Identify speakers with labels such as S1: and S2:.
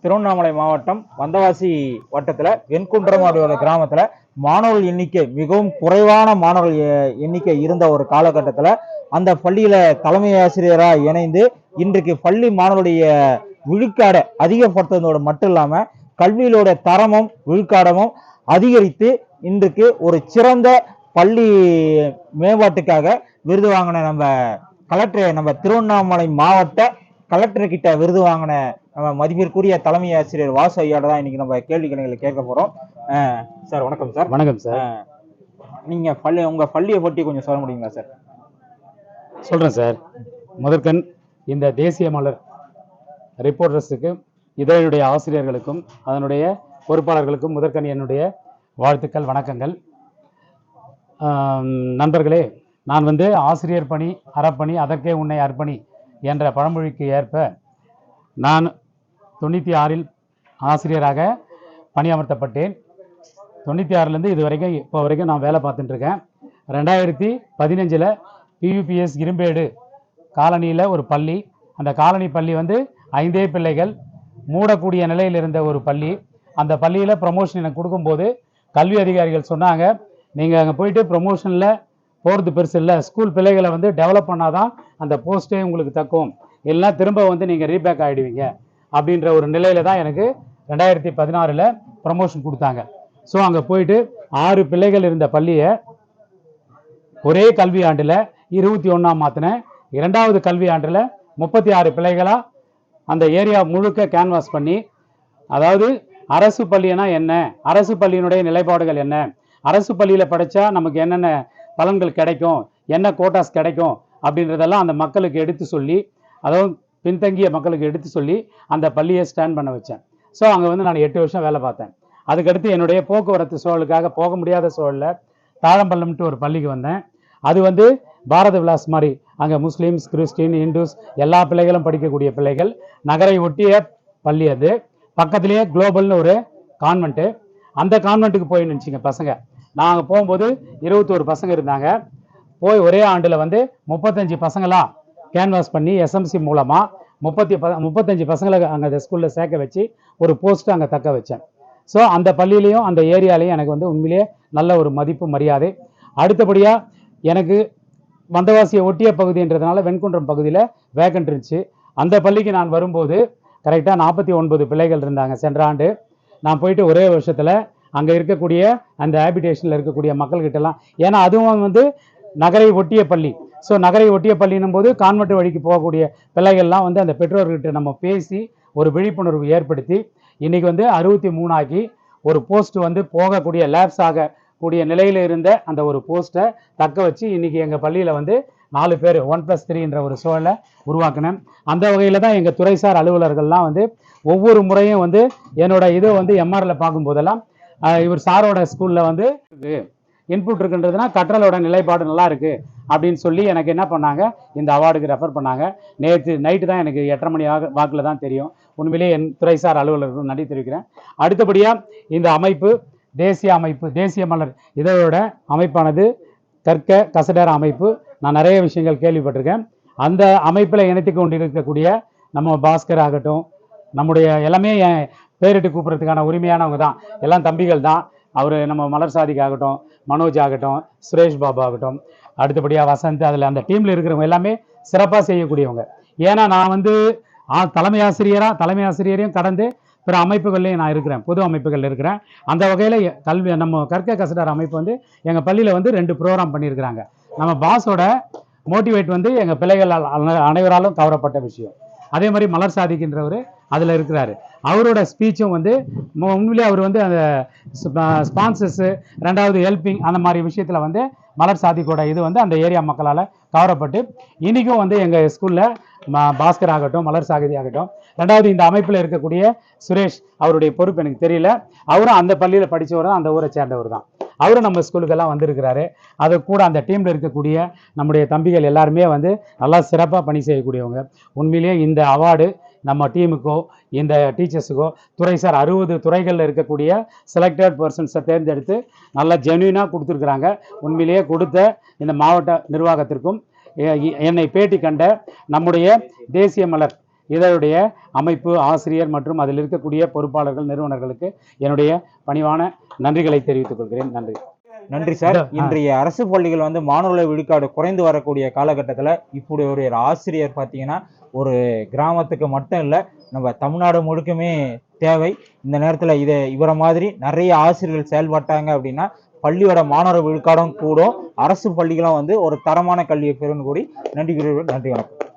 S1: திருவண்ணாமலை மாவட்டம் வந்தவாசி வட்டத்தில் வெண்குன்றம் அப்படிங்கிற கிராமத்தில் மாணவர்கள் எண்ணிக்கை மிகவும் குறைவான மாணவர்கள் எண்ணிக்கை இருந்த ஒரு காலகட்டத்தில் அந்த பள்ளியில தலைமை ஆசிரியராக இணைந்து இன்றைக்கு பள்ளி மாணவருடைய விழுக்காடை அதிகப்படுத்துவதோடு மட்டும் இல்லாம கல்வியிலோட தரமும் விழுக்காடமும் அதிகரித்து இன்றைக்கு ஒரு சிறந்த பள்ளி மேம்பாட்டுக்காக விருது வாங்கின நம்ம திருவண்ணாமலை மாவட்ட கலெக்டர் கிட்ட விருது வாங்கின நம்ம மதிப்பிற்குரிய தலைமை ஆசிரியர் வாசு ஐயாட தான் இன்னைக்கு நம்ம கேள்வி கணைகளை கேட்க போறோம். சார் வணக்கம் சார்.
S2: வணக்கம் சார்.
S1: நீங்க உங்க பள்ளியை பற்றி கொஞ்சம் சொல்ல முடியுங்களா சார்?
S2: சொல்றேன் சார். முதற்கண் இந்த தேசிய மலர் ரிப்போர்ட்டர்ஸுக்கு இதனுடைய ஆசிரியர்களுக்கும் அதனுடைய பொறுப்பாளர்களுக்கும் முதற்கண் என்னுடைய வாழ்த்துக்கள், வணக்கங்கள். நண்பர்களே, நான் ஆசிரியர் பணி அறப்பணி அதற்கே உன்னை அர்ப்பணி என்ற பழமொழிக்கு ஏற்ப நான் 96 ஆசிரியராக பணியமர்த்தப்பட்டேன். 96லேருந்து இது வரைக்கும் இப்போ வரைக்கும் நான் வேலை பார்த்துட்டு இருக்கேன். 2015 PUPS இரும்பேடு காலனியில் ஒரு பள்ளி, அந்த காலனி பள்ளி 5 பிள்ளைகள் மூடக்கூடிய நிலையில் இருந்த ஒரு பள்ளி. அந்த பள்ளியில் ப்ரமோஷன் எனக்கு கொடுக்கும்போது கல்வி அதிகாரிகள் சொன்னாங்க, நீங்கள் அங்கே போயிட்டு ப்ரமோஷனில் போகிறது பெருசு இல்லை, ஸ்கூல் பிள்ளைகளை டெவலப் பண்ணாதான் அந்த போஸ்ட்டே உங்களுக்கு தக்கும், இல்லைனா திரும்ப நீங்கள் ரீபேக் ஆகிடுவீங்க அப்படின்ற ஒரு நிலையில தான் எனக்கு 2016 ப்ரமோஷன் கொடுத்தாங்க. ஸோ அங்கே போயிட்டு 6 பிள்ளைகள் இருந்த பள்ளியை ஒரே கல்வி ஆண்டில் 21 மாற்றினேன். 2வது கல்வி ஆண்டில் 36 பிள்ளைகளாக அந்த ஏரியா முழுக்க கேன்வாஸ் பண்ணி, அதாவது அரசு பள்ளினா என்ன, அரசு பள்ளியினுடைய நிலைப்பாடுகள் என்ன, அரசு பள்ளியில் படித்தா நமக்கு என்னென்ன பலன்கள் கிடைக்கும், என்ன கோட்டாஸ் கிடைக்கும் அப்படின்றதெல்லாம் அந்த மக்களுக்கு எடுத்து சொல்லி, அதாவது பின்தங்கிய மக்களுக்கு எடுத்து சொல்லி அந்த பள்ளியை ஸ்டாண்ட் பண்ண வச்சேன். ஸோ அங்கே நான் 8 வருஷம் வேலை பார்த்தேன். அதுக்கடுத்து என்னுடைய போக்குவரத்து சூழலுக்காக போக முடியாத சூழலில் தாழம்பள்ளம்ட்டு ஒரு பள்ளிக்கு வந்தேன். அது பாரத விலாஸ் மாதிரி, அங்கே முஸ்லீம்ஸ், கிறிஸ்டின், இந்துஸ் எல்லா பிள்ளைகளும் படிக்கக்கூடிய பிள்ளைகள். நகரை ஒட்டிய பள்ளி. அது பக்கத்துலேயே குளோபல்னு ஒரு கான்வென்ட்டு. அந்த கான்வென்ட்டுக்கு போய் நினச்சிங்க பசங்க. நாங்கள் போகும்போது 21 பசங்க இருந்தாங்க. போய் ஒரே ஆண்டில் 35 பசங்களாக கேன்வாஸ் பண்ணி எஸ்எம்சி மூலமாக 35 பசங்களை அங்கே ஸ்கூலில் சேர்க்க வச்சு ஒரு போஸ்ட்டு அங்கே தக்க வச்சேன். ஸோ அந்த பள்ளியிலையும் அந்த ஏரியாலையும் எனக்கு உண்மையிலேயே நல்ல ஒரு மதிப்பு மரியாதை. அடுத்தபடியாக எனக்கு வந்தவாசியை ஒட்டிய பகுதின்றதுனால வெண்குன்றம் பகுதியில் வேக்கன்ட் இருந்துச்சு. அந்த பள்ளிக்கு நான் வரும்போது கரெக்டாக 49 பிள்ளைகள் இருந்தாங்க. சென்ற ஆண்டு நான் போயிட்டு ஒரே வருஷத்தில் அங்கே இருக்கக்கூடிய அந்த ஹேபிடேஷனில் இருக்கக்கூடிய மக்கள்கிட்டலாம், ஏன்னா அதுவும் நகரை ஒட்டிய பள்ளி. ஸோ நகரை ஒட்டிய பள்ளின்னும் போது கான்வென்ட் வழிக்கு போகக்கூடிய பிள்ளைகள்லாம் அந்த பெற்றோர்கிட்ட நம்ம பேசி ஒரு விழிப்புணர்வு ஏற்படுத்தி இன்றைக்கி 63 ஆக்கி ஒரு போஸ்ட் போகக்கூடிய லேப்ஸ் ஆகக்கூடிய நிலையில் இருந்த அந்த ஒரு போஸ்ட்டை தக்க வச்சு இன்றைக்கி எங்கள் பள்ளியில் 4 பேர் 1+3 ஒரு சூழலை உருவாக்கினேன். அந்த வகையில் தான் எங்கள் துறைசார் அலுவலர்கள்லாம் ஒவ்வொரு முறையும் என்னோட இது எம்ஆரில் பார்க்கும்போதெல்லாம் இவர் சாரோட ஸ்கூலில் இன்புட் இருக்குன்றதுனா கற்றலோட நிலைப்பாடு நல்லா இருக்குது அப்படின்னு சொல்லி எனக்கு என்ன பண்ணாங்க, இந்த அவார்டுக்கு ரெஃபர் பண்ணாங்க. நேற்று நைட்டு தான் எனக்கு 8:30 மணி வாக்கில் தான் தெரியும். உண்மையிலேயே என் துறைசார் அலுவலர்கள் நன்றி தெரிவிக்கிறேன். அடுத்தபடியாக இந்த அமைப்பு தேசிய மலர் இதோட அமைப்பானது கற்க கசடர அமைப்பு. நான் நிறைய விஷயங்கள் கேள்விப்பட்டிருக்கேன். அந்த அமைப்பில் இணைத்து கொண்டிருக்கக்கூடிய நம்ம பாஸ்கர் ஆகட்டும், நம்முடைய எல்லாமே பேரிட்டு கூப்பிட்றதுக்கான உரிமையானவங்க தான், எல்லாம் தம்பிகள் தான். அவர் நம்ம மலர் சாதிக் ஆகட்டும், மனோஜ் ஆகட்டும், சுரேஷ் பாபு ஆகட்டும், அடுத்தபடியாக வசந்த், அதில் அந்த டீமில் இருக்கிறவங்க எல்லாமே சிறப்பாக செய்யக்கூடியவங்க. ஏன்னா நான் தலைமை ஆசிரியரையும் கடந்து பிற அமைப்புகள்லையும் நான் இருக்கிறேன், பொது அமைப்புகள் இருக்கிறேன். அந்த வகையில் நம்ம கற்க கசடர் அமைப்பு எங்கள் பள்ளியில் 2 ப்ரோக்ராம் பண்ணியிருக்கிறாங்க. நம்ம பாஸோட மோட்டிவேட் எங்கள் பிள்ளைகள் அனைவராலும் கவரப்பட்ட விஷயம். அதே மாதிரி மலர் சாதிக்கின்றவர் அதில் இருக்கிறாரு. அவரோட ஸ்பீச்சும் உண்மையிலே அவர் அந்த ஸ்பான்சர்ஸு, 2வது ஹெல்பிங், அந்த மாதிரி விஷயத்தில் மலர் சாதிக்கோட இது அந்த ஏரியா மக்களால் கவரப்பட்டு இன்றைக்கும் எங்கள் ஸ்கூலில் பாஸ்கர் ஆகட்டும், மலர் சாகதி ஆகட்டும், 2வது இந்த அமைப்பில் இருக்கக்கூடிய சுரேஷ், அவருடைய பொறுப்பு எனக்கு தெரியல, அவரும் அந்த பள்ளியில் படித்தவர் தான், அந்த ஊரை சேர்ந்தவர் தான். அவரும் நம்ம ஸ்கூலுக்கெல்லாம் வந்திருக்கிறாரு. அது கூட அந்த டீமில் இருக்கக்கூடிய நம்முடைய தம்பிகள் எல்லாருமே நல்லா சிறப்பாக பணி செய்யக்கூடியவங்க. உண்மையிலேயே இந்த அவார்டு நம்ம டீமுக்கோ இந்த டீச்சர்ஸுக்கோ துறைசார் 60 துறைகளில் இருக்கக்கூடிய செலக்டட் பர்சன்ஸை தேர்ந்தெடுத்து நல்லா ஜென்யூனாக கொடுத்துருக்குறாங்க. உண்மையிலேயே கொடுத்த இந்த மாவட்ட நிர்வாகத்திற்கும் என்னை பேட்டி கண்ட நம்முடைய தேசிய மலர் இதனுடைய அமைப்பு, ஆசிரியர் மற்றும் அதில் இருக்கக்கூடிய பொறுப்பாளர்கள், நிறுவனர்களுக்கு என்னுடைய பணிவான நன்றிகளை தெரிவித்துக் கொள்கிறேன். நன்றி.
S1: நன்றி சார். இன்றைய அரசு பள்ளிகள் வந்து மாணவர்களை விழுக்காடு குறைந்து வரக்கூடிய காலகட்டத்தில் இப்படி ஒரு ஆசிரியர் பார்த்தீங்கன்னா ஒரு கிராமத்துக்கு மட்டும் இல்லை, நம்ம தமிழ்நாடு முழுக்குமே தேவை. இந்த நேரத்தில் இவரை மாதிரி நிறைய ஆசிரியர்கள் செயல்பட்டாங்க அப்படின்னா பள்ளியோட மாணவர் விழுக்காடும் கூடும், அரசு பள்ளிகளும் வந்து ஒரு தரமான கல்வியை பெறும் கூடி. நன்றி, நன்றி, வணக்கம்.